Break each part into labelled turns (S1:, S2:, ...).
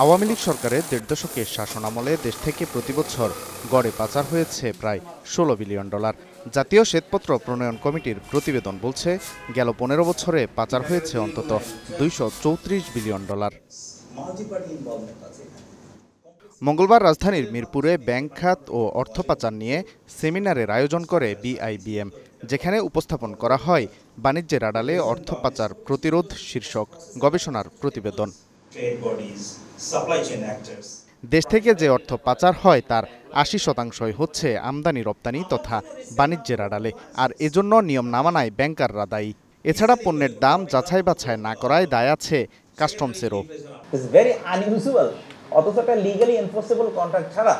S1: আওয়ামী লীগ সরকারের ১.৫ দশকের শাসনামলে দেশ থেকে প্রতিবছর গড়ে পাচার হয়েছে প্রায় $16 বিলিয়ন। জাতীয় শ্বেতপত্র প্রণয়ন কমিটির প্রতিবেদন বলছে, গেল ১৫ বছরে পাচার হয়েছে অন্তত $234 বিলিয়ন। মঙ্গলবার রাজধানীর মিরপুরে ব্যাংক খাত ও অর্থ পাচার নিয়ে সেমিনারের আয়োজন করে বিআইবিএম, যেখানে উপস্থাপন করা হয় বাণিজ্যের আড়ালে অর্থ পাচার প্রতিরোধ শীর্ষক গবেষণার প্রতিবেদন। দেশ থেকে যে অর্থ পাচার হয় তার ৮০% হচ্ছে আমদানি রপ্তানি তথা বাণিজ্যের আড়ালে, আর এজন্য নিয়ম না মানায় ব্যাংকাররা দায়ী। এছাড়া পণ্যের দাম যাচাই বাছাই না করায় দায় আছে কাস্টমসেরও।
S2: অথচ একটা লিগালি এনফোর্সেবল কন্ট্রাক্ট ছাড়া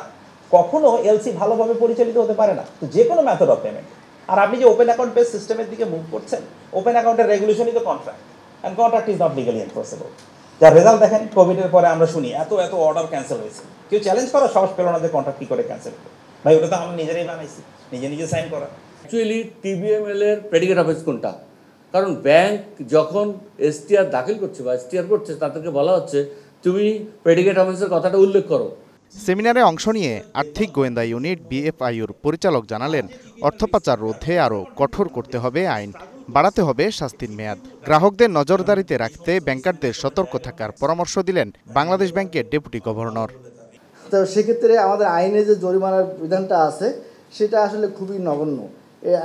S2: কখনো এলসি ভালোভাবে পরিচালিত হতে পারে না, তো যে কোনো মেথড অফ পেমেন্ট। আর আপনি যে ওপেন অ্যাকাউন্ট বেস সিস্টেমের দিকে মুভ করছেন, ওপেন অ্যাকাউন্টের রেগুলেশনই তো contract, and contract is not legally enforceable. যার রেজাল্ট দেখেন, কোভিডের পরে আমরা শুনি এত অর্ডার ক্যান্সেল হয়েছে, কেউ চ্যালেঞ্জ করার সাহস পেল না যে কন্ট্রাক্ট কি করে ক্যান্সেল হবে। ভাই, ওটা তো আমরা নিজেরাই বানাইছি, নিজে সাইন করা।
S3: অ্যাকচুয়ালি টিবিএমএল এর প্রেডিকেট অফেন্স কোনটা? কারণ ব্যাংক যখন এসটিআর দাখিল করছে বা এসটিআর করছে, তাদেরকে বলা হচ্ছে তুমি প্রেডিকেট অফেন্সের কথাটা উল্লেখ করো।
S1: সেমিনারে অংশ নিয়ে আর্থিক গোয়েন্দা ইউনিট বিএফআইউর পরিচালক জানালেন, অর্থ পাচার রোধে আরও কঠোর করতে হবে আইন, বাড়াতে হবে শাস্তির মেয়াদ। গ্রাহকদের নজরদারিতে রাখতে ব্যাংকারদের সতর্ক থাকার পরামর্শ দিলেন বাংলাদেশ ব্যাংকের ডেপুটি গভর্নর।
S4: তো সেক্ষেত্রে আমাদের আইনে যে জরিমানার বিধানটা আছে সেটা আসলে খুবই নগণ্য।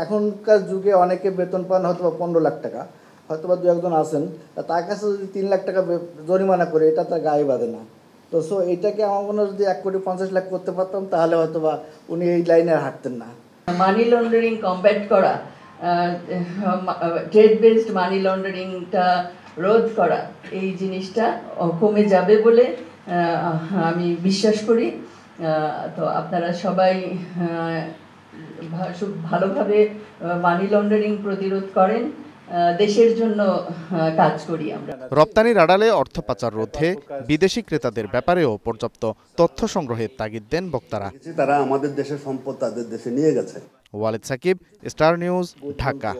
S4: এখনকার যুগে অনেকে বেতন পান হয়তো 15 লাখ টাকা, হয়তো বা 2-1 আছেন, তার কাছে যদি 3 লাখ টাকা জরিমানা করে, এটা তার গায়ে বাঁধে না। তো এইটাকে আমার মনে হয় যদি 1,50,00,000 করতে পারতাম, তাহলে হয়তো বা উনি এই লাইনে আর হাঁটতেন না।
S5: মানি লন্ডারিং কমব্যাট করা, ট্রেড বেসড মানি লন্ডারিংটা রোধ করা, এই জিনিসটা কমে যাবে বলে আমি বিশ্বাস করি। তো আপনারা সবাই ভালোভাবে মানি লন্ডারিং প্রতিরোধ করেন, দেশের জন্য কাজ করি আমরা।
S1: রপ্তানির আড়ালে অর্থ পাচার রোধে বিদেশি ক্রেতাদের ব্যাপারেও পর্যাপ্ত তথ্য সংগ্রহের তাগিদ দেন বক্তারা।
S6: তারা আমাদের দেশের সম্পদ তাদের দেশে নিয়ে গেছে।
S1: Walid Sakib, Star News, Dhaka.